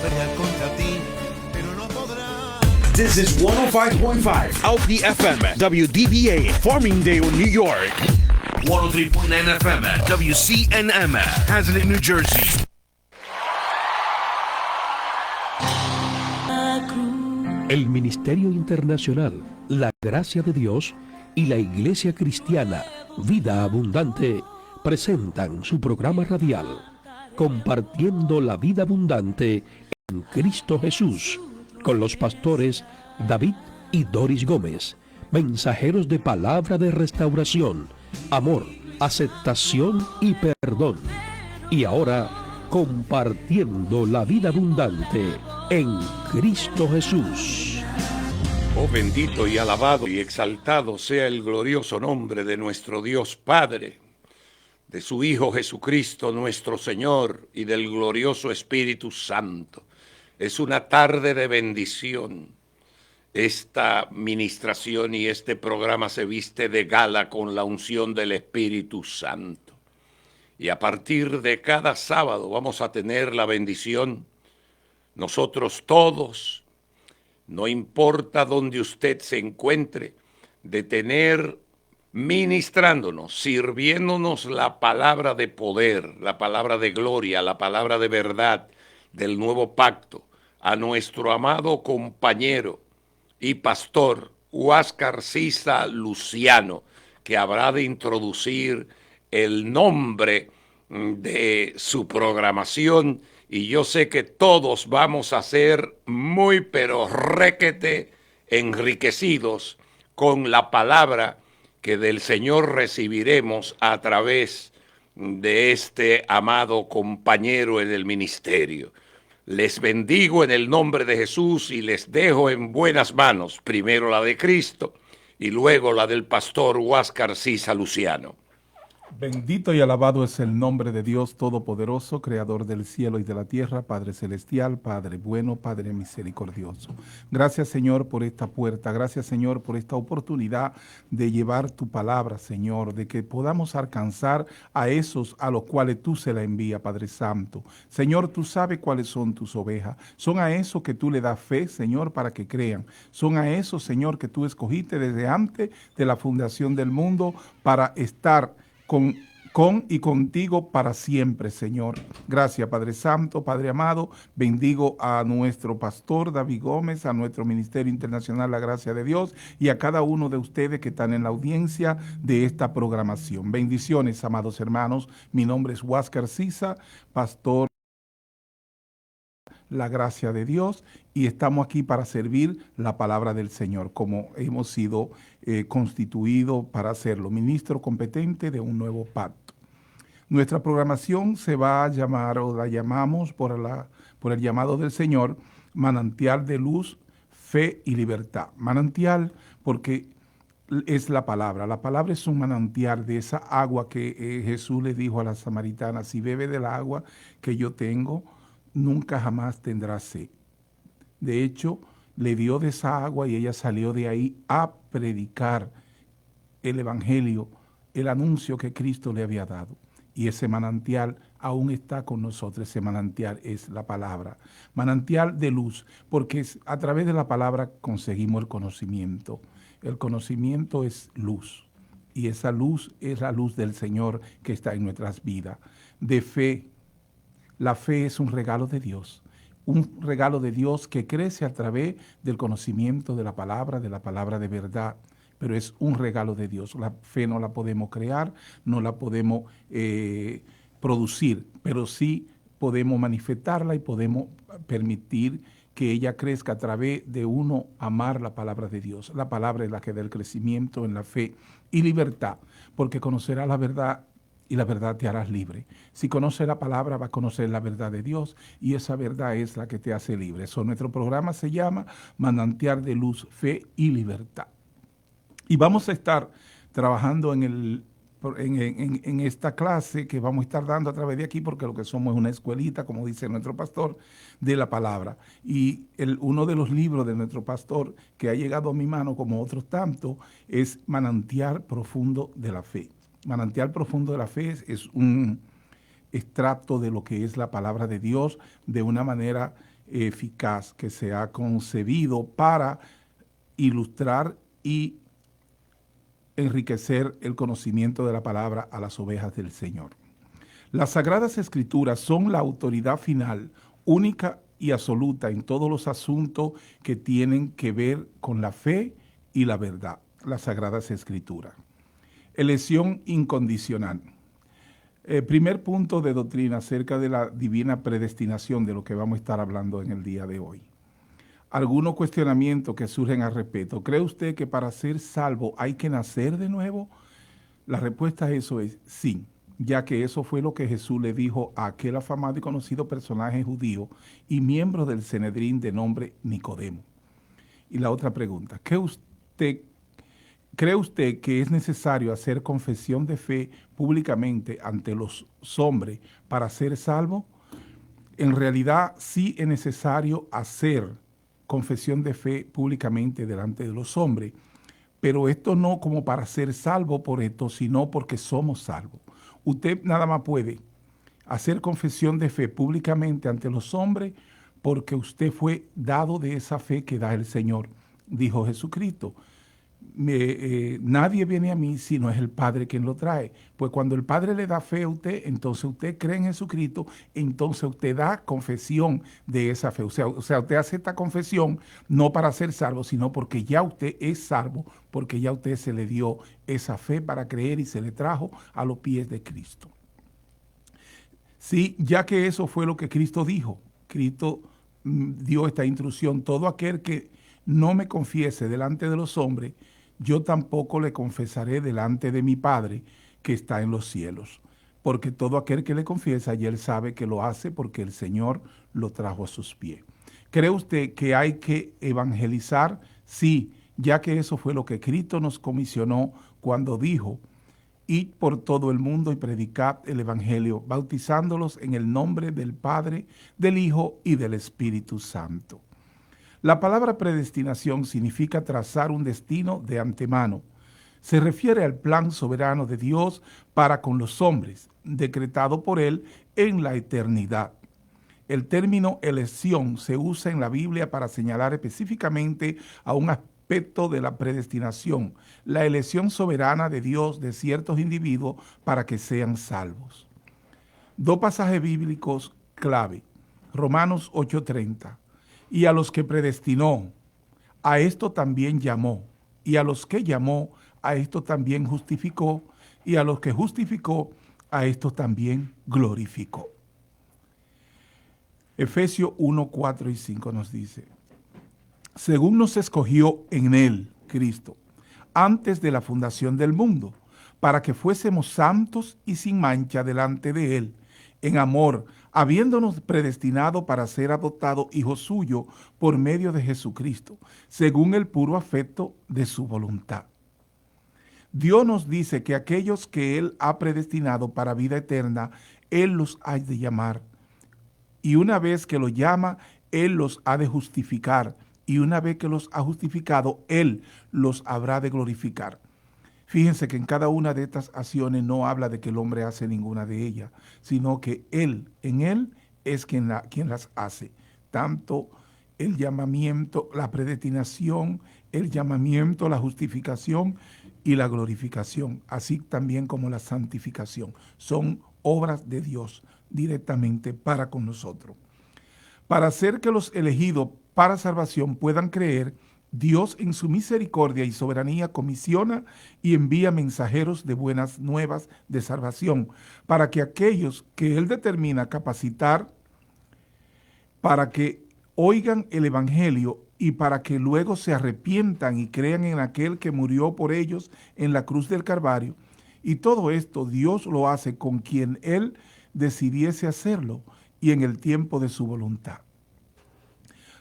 pelear contra ti, pero no podrá. This is 105.5 Alpha FM, WDBA, Farmingdale, New York. 103.9 FM, WCNM, Hazlet, New Jersey. El Ministerio Internacional, la Gracia de Dios y la Iglesia Cristiana Vida Abundante presentan su programa radial Compartiendo la Vida Abundante en Cristo Jesús, con los pastores David y Doris Gómez, mensajeros de palabra de restauración, amor, aceptación y perdón. Y ahora, compartiendo la vida abundante en Cristo Jesús. Oh, bendito y alabado y exaltado sea el glorioso nombre de nuestro Dios Padre, de su Hijo Jesucristo nuestro Señor y del glorioso Espíritu Santo. Es una tarde de bendición. Esta ministración y este programa se viste de gala con la unción del Espíritu Santo. Y a partir de cada sábado vamos a tener la bendición, nosotros todos, no importa dónde usted se encuentre, de tener ministrándonos, sirviéndonos la palabra de poder, la palabra de gloria, la palabra de verdad del nuevo pacto, a nuestro amado compañero y pastor Huáscar Sisa Luciano, que habrá de introducir el nombre de su programación, y yo sé que todos vamos a ser muy pero requete enriquecidos con la palabra que del Señor recibiremos a través de este amado compañero en el ministerio. Les bendigo en el nombre de Jesús y les dejo en buenas manos, primero la de Cristo y luego la del pastor Huáscar Sisa Luciano. Bendito y alabado es el nombre de Dios Todopoderoso, Creador del cielo y de la tierra, Padre celestial, Padre bueno, Padre misericordioso. Gracias, Señor, por esta puerta. Gracias, Señor, por esta oportunidad de llevar tu palabra, Señor, de que podamos alcanzar a esos a los cuales tú se la envías, Padre Santo. Señor, tú sabes cuáles son tus ovejas. Son a esos que tú le das fe, Señor, para que crean. Son a esos, Señor, que tú escogiste desde antes de la fundación del mundo para estar con y contigo para siempre, Señor. Gracias, Padre Santo, Padre amado. Bendigo a nuestro pastor David Gómez, a nuestro Ministerio Internacional La Gracia de Dios y a cada uno de ustedes que están en la audiencia de esta programación. Bendiciones, amados hermanos. Mi nombre es Huáscar Sisa, pastor La Gracia de Dios, y estamos aquí para servir la palabra del Señor, como hemos sido constituidos para hacerlo, ministro competente de un nuevo pacto. Nuestra programación se va a llamar, o la llamamos por el llamado del Señor, Manantial de Luz, Fe y Libertad. Manantial porque es la palabra. La palabra es un manantial de esa agua que Jesús le dijo a la samaritana: si bebe del agua que yo tengo, nunca jamás tendrá sed. De hecho, le dio de esa agua y ella salió de ahí a predicar el evangelio, el anuncio que Cristo le había dado. Y ese manantial aún está con nosotros. Ese manantial es la palabra. Manantial de luz, porque a través de la palabra conseguimos el conocimiento. El conocimiento es luz. Y esa luz es la luz del Señor que está en nuestras vidas. De fe. La fe es un regalo de Dios que crece a través del conocimiento de la palabra de verdad, pero es un regalo de Dios. La fe no la podemos crear, no la podemos producir, pero sí podemos manifestarla y podemos permitir que ella crezca a través de uno amar la palabra de Dios. La palabra es la que da el crecimiento en la fe y libertad, porque conocerá la verdad y la verdad te harás libre. Si conoces la palabra, va a conocer la verdad de Dios, y esa verdad es la que te hace libre. Nuestro programa se llama Manantial de Luz, Fe y Libertad. Y vamos a estar trabajando en esta clase que vamos a estar dando a través de aquí, porque lo que somos es una escuelita, como dice nuestro pastor, de la palabra. Y uno de los libros de nuestro pastor que ha llegado a mi mano, como otros tantos, es Manantial Profundo de la Fe. Manantial Profundo de la Fe es un extracto de lo que es la palabra de Dios de una manera eficaz que se ha concebido para ilustrar y enriquecer el conocimiento de la palabra a las ovejas del Señor. Las Sagradas Escrituras son la autoridad final, única y absoluta en todos los asuntos que tienen que ver con la fe y la verdad. Las Sagradas Escrituras. Elección incondicional. Primer punto de doctrina acerca de la divina predestinación, de lo que vamos a estar hablando en el día de hoy. Algunos cuestionamientos que surgen al respecto. ¿Cree usted que para ser salvo hay que nacer de nuevo? La respuesta a eso es sí, ya que eso fue lo que Jesús le dijo a aquel afamado y conocido personaje judío y miembro del Sanedrín de nombre Nicodemo. Y la otra pregunta, ¿cree usted que es necesario hacer confesión de fe públicamente ante los hombres para ser salvo? En realidad sí es necesario hacer confesión de fe públicamente delante de los hombres, pero esto no como para ser salvo por esto, sino porque somos salvos. Usted nada más puede hacer confesión de fe públicamente ante los hombres porque usted fue dado de esa fe que da el Señor. Dijo Jesucristo, nadie viene a mí si no es el Padre quien lo trae. Pues cuando el Padre le da fe a usted, entonces usted cree en Jesucristo, entonces usted da confesión de esa fe. O sea, usted hace esta confesión no para ser salvo, sino porque ya usted es salvo, porque ya a usted se le dio esa fe para creer y se le trajo a los pies de Cristo. Sí, ya que eso fue lo que Cristo dijo. Cristo dio esta instrucción: todo aquel que no me confiese delante de los hombres, yo tampoco le confesaré delante de mi Padre que está en los cielos. Porque todo aquel que le confiesa, ya él sabe que lo hace porque el Señor lo trajo a sus pies. ¿Cree usted que hay que evangelizar? Sí, ya que eso fue lo que Cristo nos comisionó cuando dijo: id por todo el mundo y predicad el evangelio, bautizándolos en el nombre del Padre, del Hijo y del Espíritu Santo. La palabra predestinación significa trazar un destino de antemano. Se refiere al plan soberano de Dios para con los hombres, decretado por Él en la eternidad. El término elección se usa en la Biblia para señalar específicamente a un aspecto de la predestinación, la elección soberana de Dios de ciertos individuos para que sean salvos. Dos pasajes bíblicos clave. Romanos 8:30. Y a los que predestinó, a esto también llamó. Y a los que llamó, a esto también justificó. Y a los que justificó, a esto también glorificó. Efesios 1, 4 y 5 nos dice: según nos escogió en él, Cristo, antes de la fundación del mundo, para que fuésemos santos y sin mancha delante de él, en amor, habiéndonos predestinado para ser adoptados hijos suyos por medio de Jesucristo, según el puro afecto de su voluntad. Dios nos dice que aquellos que Él ha predestinado para vida eterna, Él los ha de llamar. Y una vez que los llama, Él los ha de justificar. Y una vez que los ha justificado, Él los habrá de glorificar. Fíjense que en cada una de estas acciones no habla de que el hombre hace ninguna de ellas, sino que Él, en Él, es quien las hace. Tanto el llamamiento, la predestinación, el llamamiento, la justificación y la glorificación, así también como la santificación. Son obras de Dios directamente para con nosotros. Para hacer que los elegidos para salvación puedan creer, Dios en su misericordia y soberanía comisiona y envía mensajeros de buenas nuevas de salvación para que aquellos que Él determina capacitar para que oigan el evangelio y para que luego se arrepientan y crean en aquel que murió por ellos en la cruz del Calvario. Y todo esto Dios lo hace con quien Él decidiese hacerlo y en el tiempo de su voluntad.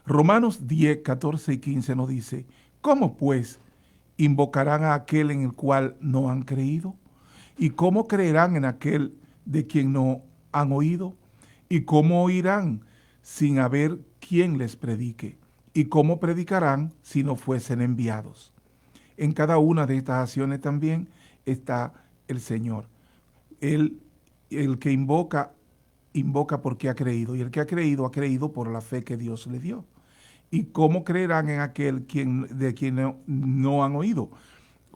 Romanos 10, 14 y 15 nos dice: ¿cómo pues invocarán a aquel en el cual no han creído? ¿Y cómo creerán en aquel de quien no han oído? ¿Y cómo oirán sin haber quien les predique? ¿Y cómo predicarán si no fuesen enviados? En cada una de estas acciones también está el Señor. El que invoca invoca porque ha creído. Y el que ha creído por la fe que Dios le dio. ¿Y cómo creerán en aquel de quien no han oído?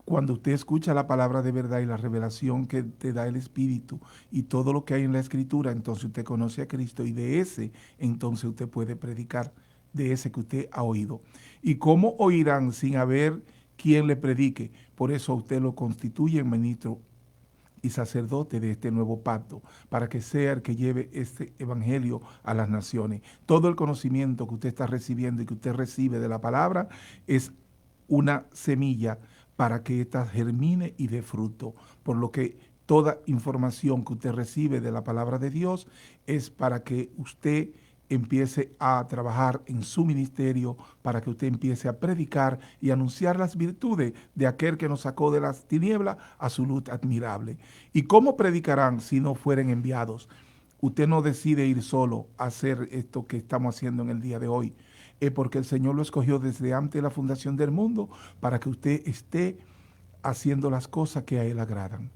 Cuando usted escucha la palabra de verdad y la revelación que te da el Espíritu y todo lo que hay en la Escritura, entonces usted conoce a Cristo y de ese entonces usted puede predicar, de ese que usted ha oído. ¿Y cómo oirán sin haber quien le predique? Por eso usted lo constituye ministro y sacerdote de este nuevo pacto, para que sea el que lleve este evangelio a las naciones. Todo el conocimiento que usted está recibiendo y que usted recibe de la palabra es una semilla para que ésta germine y dé fruto. Por lo que toda información que usted recibe de la palabra de Dios es para que usted empiece a trabajar en su ministerio, para que usted empiece a predicar y anunciar las virtudes de aquel que nos sacó de las tinieblas a su luz admirable. ¿Y cómo predicarán si no fueren enviados? Usted no decide ir solo a hacer esto que estamos haciendo en el día de hoy. Es porque el Señor lo escogió desde antes de la fundación del mundo para que usted esté haciendo las cosas que a Él agradan.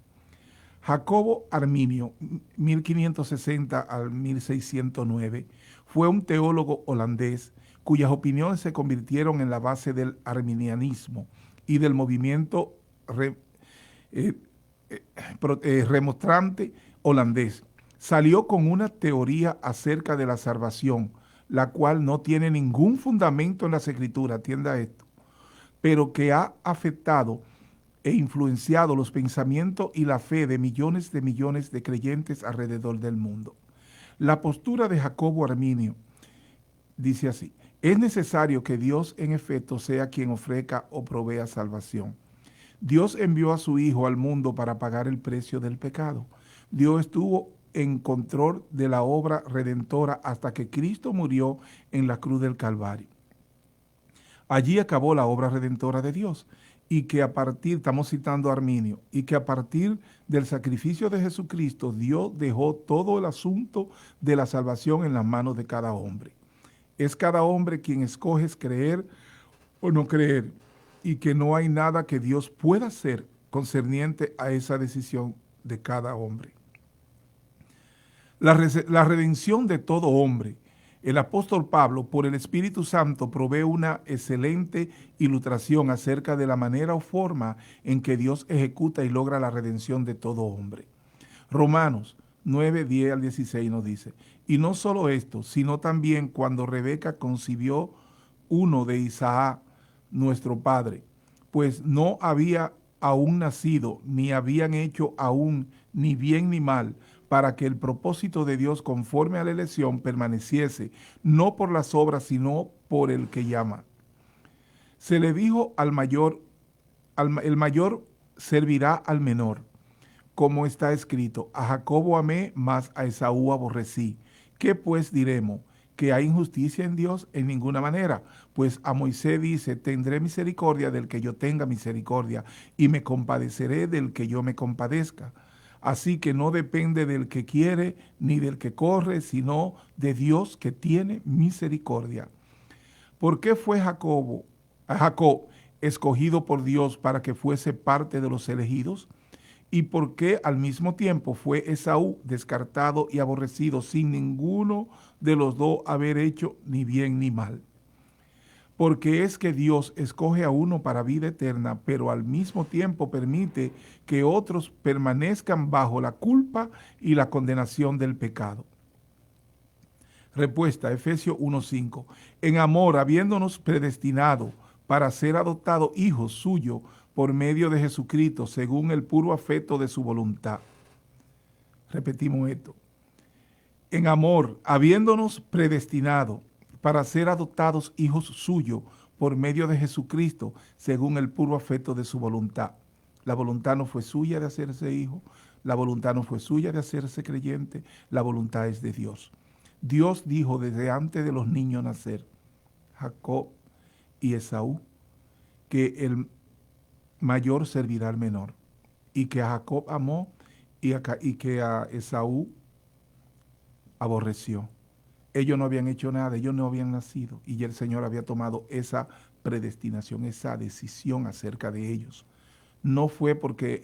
Jacobo Arminio, 1560 al 1609, fue un teólogo holandés cuyas opiniones se convirtieron en la base del arminianismo y del movimiento remonstrante holandés. Salió con una teoría acerca de la salvación, la cual no tiene ningún fundamento en las Escrituras, atienda esto, pero que ha afectado e influenciado los pensamientos y la fe de millones de creyentes alrededor del mundo. La postura de Jacobo Arminio dice así: es necesario que Dios en efecto sea quien ofrezca o provea salvación. Dios envió a su Hijo al mundo para pagar el precio del pecado. Dios estuvo en control de la obra redentora hasta que Cristo murió en la cruz del Calvario. Allí acabó la obra redentora de Dios. Y que a partir, estamos citando a Arminio, y que a partir del sacrificio de Jesucristo, Dios dejó todo el asunto de la salvación en las manos de cada hombre. Es cada hombre quien escoge creer o no creer, y que no hay nada que Dios pueda hacer concerniente a esa decisión de cada hombre. La redención de todo hombre. El apóstol Pablo, por el Espíritu Santo, provee una excelente ilustración acerca de la manera o forma en que Dios ejecuta y logra la redención de todo hombre. Romanos 9, 10 al 16 nos dice: y no solo esto, sino también cuando Rebeca concibió uno de Isaac, nuestro padre, pues no había aún nacido, ni habían hecho aún ni bien ni mal, para que el propósito de Dios conforme a la elección permaneciese, no por las obras, sino por el que llama. Se le dijo al mayor, el mayor servirá al menor, como está escrito: a Jacobo amé, mas a Esaú aborrecí. ¿Qué pues diremos? ¿Que hay injusticia en Dios? En ninguna manera. Pues a Moisés dice: tendré misericordia del que yo tenga misericordia, y me compadeceré del que yo me compadezca. Así que no depende del que quiere ni del que corre, sino de Dios que tiene misericordia. ¿Por qué fue Jacob escogido por Dios para que fuese parte de los elegidos? ¿Y por qué al mismo tiempo fue Esaú descartado y aborrecido sin ninguno de los dos haber hecho ni bien ni mal? Porque es que Dios escoge a uno para vida eterna, pero al mismo tiempo permite que otros permanezcan bajo la culpa y la condenación del pecado. Respuesta, Efesios 1:5. En amor, habiéndonos predestinado para ser adoptados hijos suyos por medio de Jesucristo, según el puro afecto de su voluntad. Repetimos esto. En amor, habiéndonos predestinado para ser adoptados hijos suyos por medio de Jesucristo, según el puro afecto de su voluntad. La voluntad no fue suya de hacerse hijo, la voluntad no fue suya de hacerse creyente, la voluntad es de Dios. Dios dijo desde antes de los niños nacer, Jacob y Esaú, que el mayor servirá al menor, y que a Jacob amó y que a Esaú aborreció. Ellos no habían hecho nada, ellos no habían nacido, y el Señor había tomado esa predestinación, esa decisión acerca de ellos. No fue porque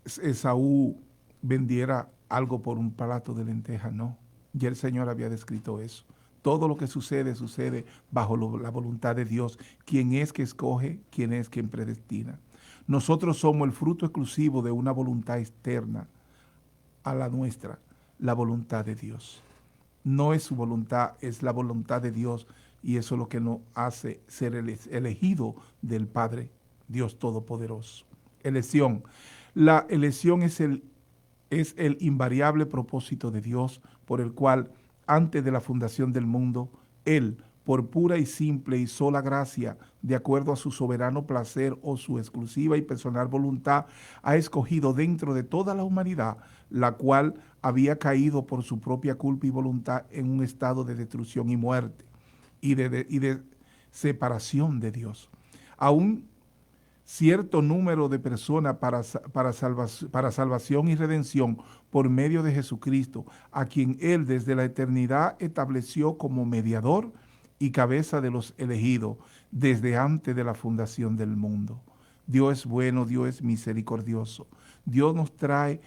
Esaú vendiera algo por un plato de lentejas, no. Ya el Señor había descrito eso. Todo lo que sucede, sucede bajo la voluntad de Dios. ¿Quién es que escoge? ¿Quién es quien predestina? Nosotros somos el fruto exclusivo de una voluntad externa a la nuestra, la voluntad de Dios. No es su voluntad, es la voluntad de Dios, y eso es lo que nos hace ser elegido del Padre, Dios Todopoderoso. Elección. La elección es el invariable propósito de Dios, por el cual, antes de la fundación del mundo, Él, por pura y simple y sola gracia, de acuerdo a su soberano placer o su exclusiva y personal voluntad, ha escogido dentro de toda la humanidad, la cual había caído por su propia culpa y voluntad en un estado de destrucción y muerte y de separación de Dios. Aún cierto número de personas para salvación y redención por medio de Jesucristo, a quien Él desde la eternidad estableció como mediador y cabeza de los elegidos desde antes de la fundación del mundo. Dios es bueno, Dios es misericordioso. Dios nos trae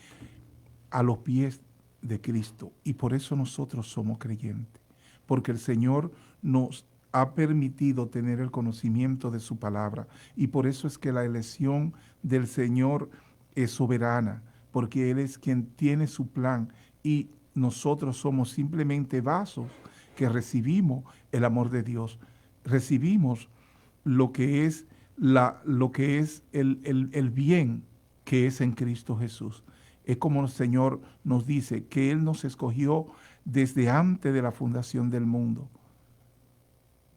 a los pies de Cristo, y por eso nosotros somos creyentes, porque el Señor nos ha permitido tener el conocimiento de su palabra, y por eso es que la elección del Señor es soberana, porque Él es quien tiene su plan, y nosotros somos simplemente vasos que recibimos el amor de Dios, recibimos lo que es el bien que es en Cristo Jesús. Es como el Señor nos dice que Él nos escogió desde antes de la fundación del mundo.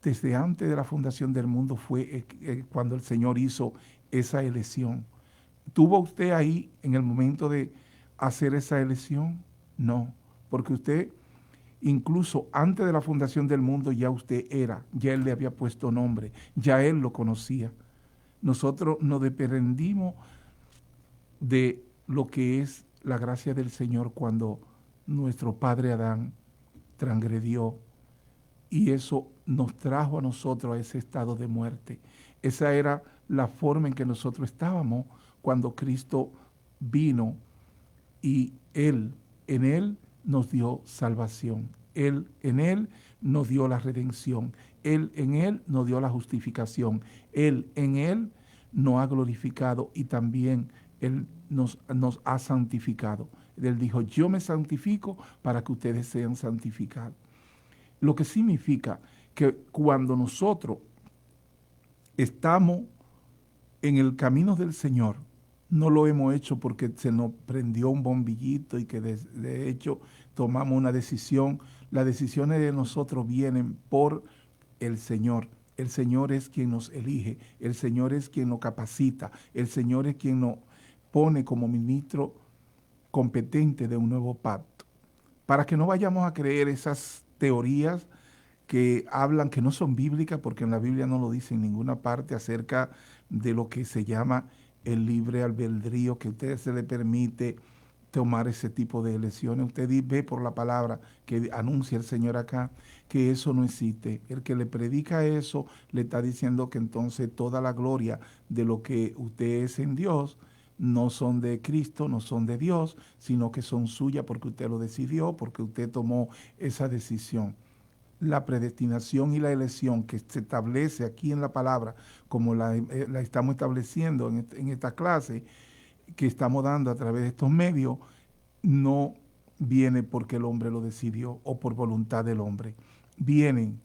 Desde antes de la fundación del mundo fue cuando el Señor hizo esa elección. ¿Tuvo usted ahí en el momento de hacer esa elección? No, porque usted, incluso antes de la fundación del mundo, ya usted era, ya Él le había puesto nombre, ya Él lo conocía. Nosotros nos dependimos de lo que es la gracia del Señor cuando nuestro padre Adán transgredió, y eso nos trajo a nosotros a ese estado de muerte. Esa era la forma en que nosotros estábamos cuando Cristo vino, y en Él nos dio salvación. En Él nos dio la redención. En Él nos dio la justificación. En Él nos ha glorificado, y también Él nos ha santificado. Él dijo, yo me santifico para que ustedes sean santificados. Lo que significa que cuando nosotros estamos en el camino del Señor, no lo hemos hecho porque se nos prendió un bombillito y que de hecho tomamos una decisión. Las decisiones de nosotros vienen por el Señor. El Señor es quien nos elige, el Señor es quien nos capacita, el Señor es quien nos pone como ministro competente de un nuevo pacto. Para que no vayamos a creer esas teorías que hablan, que no son bíblicas, porque en la Biblia no lo dice en ninguna parte acerca de lo que se llama el libre albedrío, que a usted se le permite tomar ese tipo de elecciones. Usted ve por la palabra que anuncia el Señor acá que eso no existe. El que le predica eso le está diciendo que entonces toda la gloria de lo que usted es en Dios no son de Cristo, no son de Dios, sino que son suyas porque usted lo decidió, porque usted tomó esa decisión. La predestinación y la elección que se establece aquí en la palabra, como la estamos estableciendo en esta clase que estamos dando a través de estos medios, no viene porque el hombre lo decidió o por voluntad del hombre. Vienen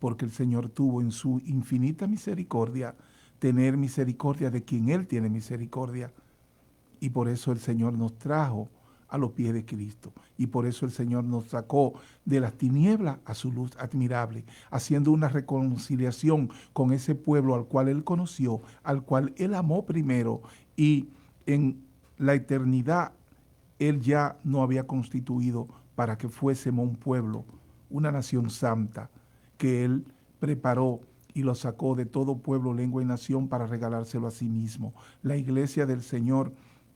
porque el Señor tuvo en su infinita misericordia tener misericordia de quien Él tiene misericordia. Y por eso el Señor nos trajo a los pies de Cristo. Y por eso el Señor nos sacó de las tinieblas a su luz admirable, haciendo una reconciliación con ese pueblo al cual Él conoció, al cual Él amó primero, y en la eternidad Él ya no había constituido para que fuésemos un pueblo, una nación santa, que Él preparó y lo sacó de todo pueblo, lengua y nación para regalárselo a sí mismo. La iglesia del Señor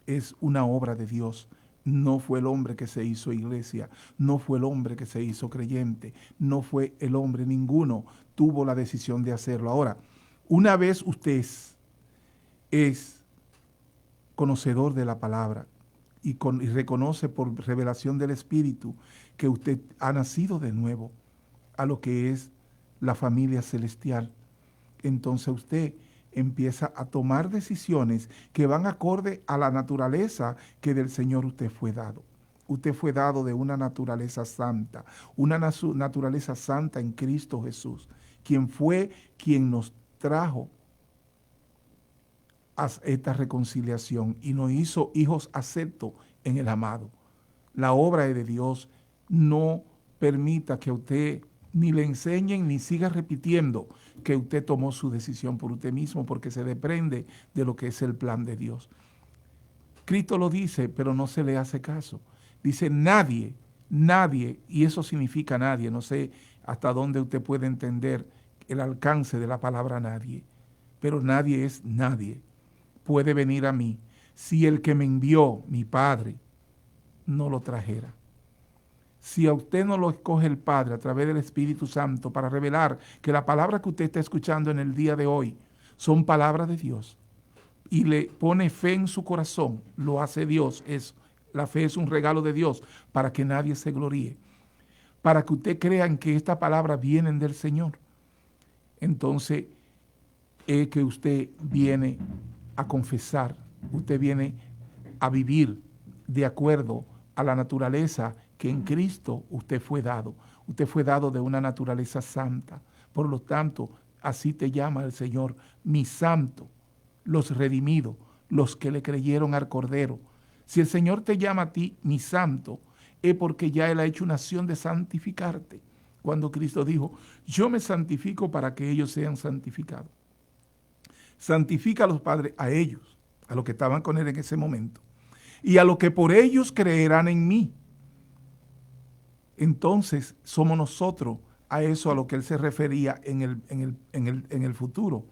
es una obra de Dios. No fue el hombre que se hizo iglesia, no fue el hombre que se hizo creyente, no fue el hombre, ninguno tuvo la decisión de hacerlo. Ahora, una vez usted es conocedor de la palabra y reconoce por revelación del Espíritu que usted ha nacido de nuevo a lo que es la familia celestial, entonces usted empieza a tomar decisiones que van acorde a la naturaleza que del Señor usted fue dado. Usted fue dado de una naturaleza santa, una naturaleza santa en Cristo Jesús, quien nos trajo a esta reconciliación y nos hizo hijos aceptos en el amado. La obra de Dios no permita que usted ni le enseñen ni siga repitiendo que usted tomó su decisión por usted mismo, porque se desprende de lo que es el plan de Dios. Cristo lo dice, pero no se le hace caso. Dice nadie, y eso significa nadie. No sé hasta dónde usted puede entender el alcance de la palabra nadie, pero nadie es nadie. Puede venir a mí si el que me envió, mi Padre, no lo trajera. Si a usted no lo escoge el Padre a través del Espíritu Santo para revelar que la palabra que usted está escuchando en el día de hoy son palabras de Dios y le pone fe en su corazón, lo hace Dios. La fe es un regalo de Dios para que nadie se gloríe, para que usted crea en que estas palabras vienen del Señor. Entonces es que usted viene a confesar, usted viene a vivir de acuerdo a la naturaleza que en Cristo usted fue dado. Usted fue dado de una naturaleza santa. Por lo tanto, así te llama el Señor, mi santo, los redimidos, los que le creyeron al Cordero. Si el Señor te llama a ti, mi santo, es porque ya Él ha hecho una acción de santificarte. Cuando Cristo dijo, yo me santifico para que ellos sean santificados. Santifica a los padres, a ellos, a los que estaban con Él en ese momento, y a los que por ellos creerán en mí. Entonces somos nosotros a eso a lo que Él se refería en el futuro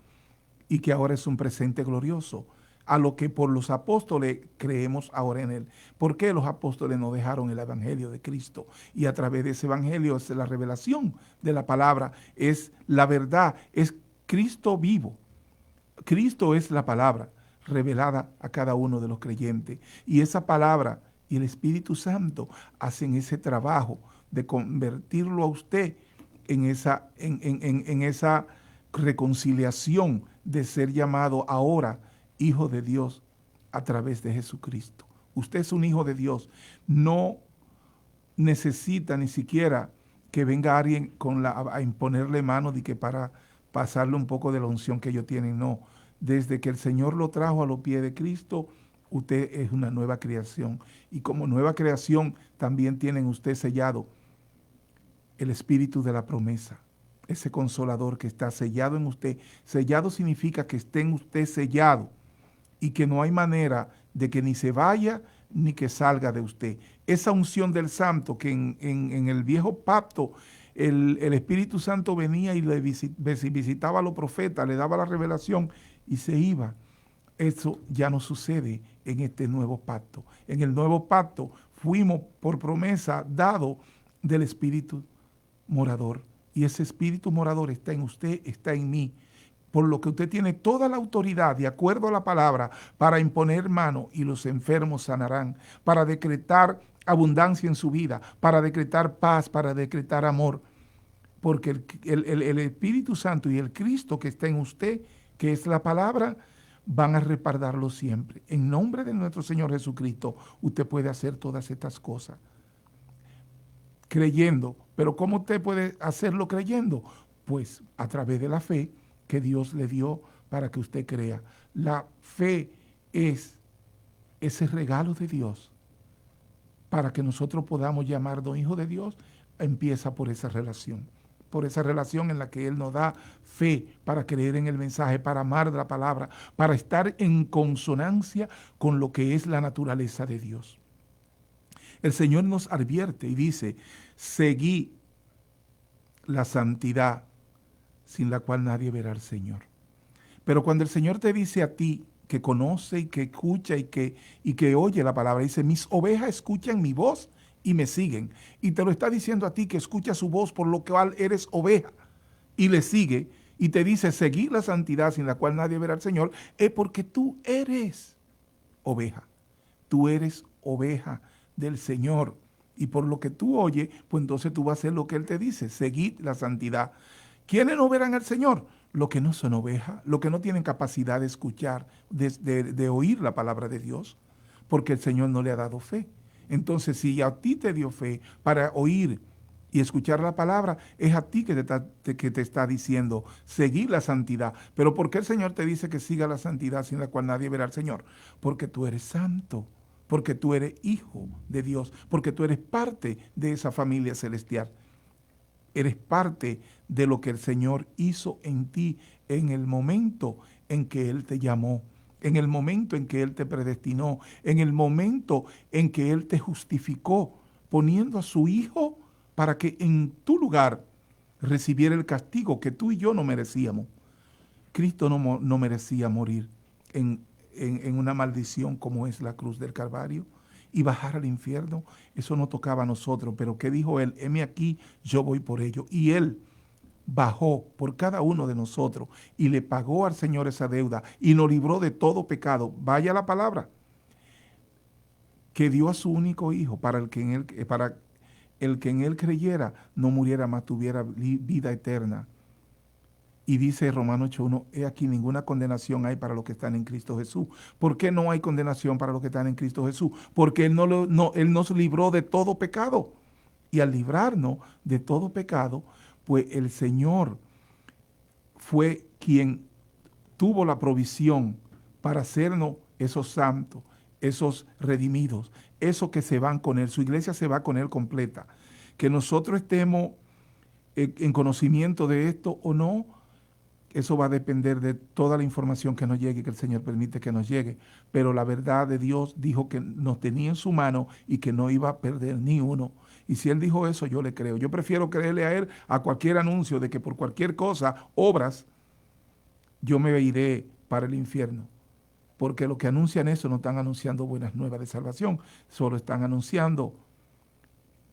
y que ahora es un presente glorioso, a lo que por los apóstoles creemos ahora en Él. ¿Por qué los apóstoles no dejaron el evangelio de Cristo? Y a través de ese evangelio es la revelación de la palabra, es la verdad, es Cristo vivo. Cristo es la palabra revelada a cada uno de los creyentes. Y esa palabra y el Espíritu Santo hacen ese trabajo de convertirlo a usted en esa reconciliación de ser llamado ahora hijo de Dios a través de Jesucristo. Usted es un hijo de Dios. No necesita ni siquiera que venga alguien a imponerle mano de que para pasarle un poco de la unción que ellos tienen. No. Desde que el Señor lo trajo a los pies de Cristo, usted es una nueva creación. Y como nueva creación también tienen usted sellado el espíritu de la promesa, ese consolador que está sellado en usted. Sellado significa que esté en usted sellado y que no hay manera de que ni se vaya ni que salga de usted. Esa unción del Santo que en el viejo pacto el Espíritu Santo venía y le visitaba a los profetas, le daba la revelación y se iba. Eso ya no sucede en este nuevo pacto. En el nuevo pacto fuimos por promesa dado del Espíritu morador. Y ese Espíritu morador está en usted, está en mí. Por lo que usted tiene toda la autoridad, de acuerdo a la palabra, para imponer mano y los enfermos sanarán, para decretar abundancia en su vida, para decretar paz, para decretar amor. Porque el Espíritu Santo y el Cristo que está en usted, que es la palabra, van a respaldarlo siempre. En nombre de nuestro Señor Jesucristo, usted puede hacer todas estas cosas. Creyendo. Pero ¿cómo usted puede hacerlo creyendo? Pues a través de la fe que Dios le dio para que usted crea. La fe es ese regalo de Dios para que nosotros podamos llamarnos hijos de Dios. Empieza por esa relación en la que Él nos da fe para creer en el mensaje, para amar la palabra, para estar en consonancia con lo que es la naturaleza de Dios. El Señor nos advierte y dice, seguí la santidad sin la cual nadie verá al Señor. Pero cuando el Señor te dice a ti, que conoce y que escucha y que oye la palabra, dice, mis ovejas escuchan mi voz y me siguen. Y te lo está diciendo a ti que escucha su voz, por lo cual eres oveja y le sigue. Y te dice, seguí la santidad sin la cual nadie verá al Señor, es porque tú eres oveja. Tú eres oveja del Señor. Y por lo que tú oyes, pues entonces tú vas a hacer lo que Él te dice. Seguid la santidad. ¿Quiénes no verán al Señor? Los que no son ovejas, los que no tienen capacidad de escuchar, de oír la palabra de Dios, porque el Señor no le ha dado fe. Entonces, si a ti te dio fe para oír y escuchar la palabra, es a ti que te está diciendo, seguir la santidad. Pero ¿por qué el Señor te dice que siga la santidad sin la cual nadie verá al Señor? Porque tú eres santo, porque tú eres hijo de Dios, porque tú eres parte de esa familia celestial. Eres parte de lo que el Señor hizo en ti en el momento en que Él te llamó, en el momento en que Él te predestinó, en el momento en que Él te justificó, poniendo a su Hijo para que en tu lugar recibiera el castigo que tú y yo no merecíamos. Cristo no merecía morir en una maldición como es la cruz del Calvario y bajar al infierno. Eso no tocaba a nosotros, pero ¿qué dijo Él? Heme aquí, yo voy por ello. Y Él bajó por cada uno de nosotros y le pagó al Señor esa deuda y nos libró de todo pecado. Vaya la palabra, que dio a su único Hijo para el que en Él creyera no muriera, mas tuviera vida eterna. Y dice Romanos 8:1, he aquí ninguna condenación hay para los que están en Cristo Jesús. ¿Por qué no hay condenación para los que están en Cristo Jesús? Porque Él nos libró de todo pecado. Y al librarnos de todo pecado, pues el Señor fue quien tuvo la provisión para hacernos esos santos, esos redimidos, esos que se van con Él. Su iglesia se va con Él completa. Que nosotros estemos en conocimiento de esto o no, eso va a depender de toda la información que nos llegue, que el Señor permite que nos llegue. Pero la verdad de Dios dijo que nos tenía en su mano y que no iba a perder ni uno. Y si Él dijo eso, yo le creo. Yo prefiero creerle a Él a cualquier anuncio de que por cualquier cosa, obras, yo me iré para el infierno. Porque los que anuncian eso no están anunciando buenas nuevas de salvación, solo están anunciando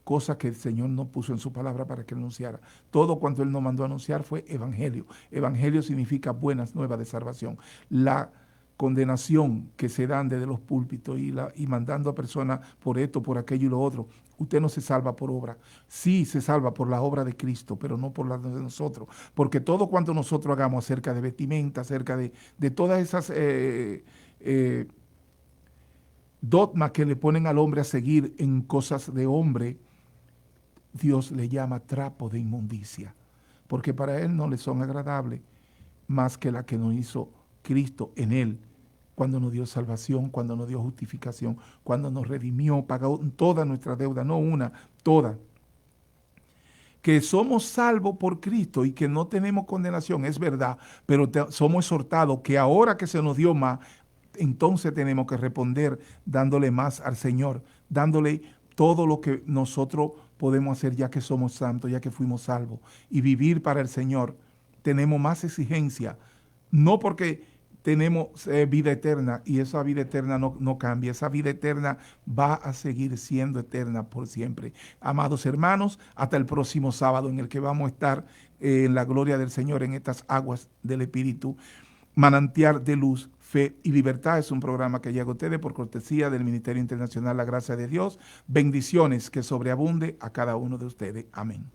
cosas que el Señor no puso en su palabra para que anunciara. Todo cuanto Él nos mandó a anunciar fue evangelio. Evangelio significa buenas nuevas de salvación. La condenación que se dan desde los púlpitos y mandando a personas por esto, por aquello y lo otro, usted no se salva por obra. Sí se salva por la obra de Cristo, pero no por la de nosotros. Porque todo cuanto nosotros hagamos acerca de vestimenta, acerca de todas esas dogmas que le ponen al hombre a seguir en cosas de hombre, Dios le llama trapo de inmundicia, porque para Él no le son agradables más que la que nos hizo Cristo en Él, cuando nos dio salvación, cuando nos dio justificación, cuando nos redimió, pagó toda nuestra deuda, no una, toda. Que somos salvos por Cristo y que no tenemos condenación, es verdad, pero somos exhortados que ahora que se nos dio más, entonces tenemos que responder dándole más al Señor, dándole todo lo que nosotros podemos hacer ya que somos santos, ya que fuimos salvos, y vivir para el Señor. Tenemos más exigencia, no porque tenemos vida eterna y esa vida eterna no cambia, esa vida eterna va a seguir siendo eterna por siempre. Amados hermanos, hasta el próximo sábado en el que vamos a estar en la gloria del Señor en estas aguas del Espíritu. Manantial de Luz, Fe y Libertad es un programa que llega a ustedes por cortesía del Ministerio Internacional La Gracia de Dios. Bendiciones, que sobreabunde a cada uno de ustedes. Amén.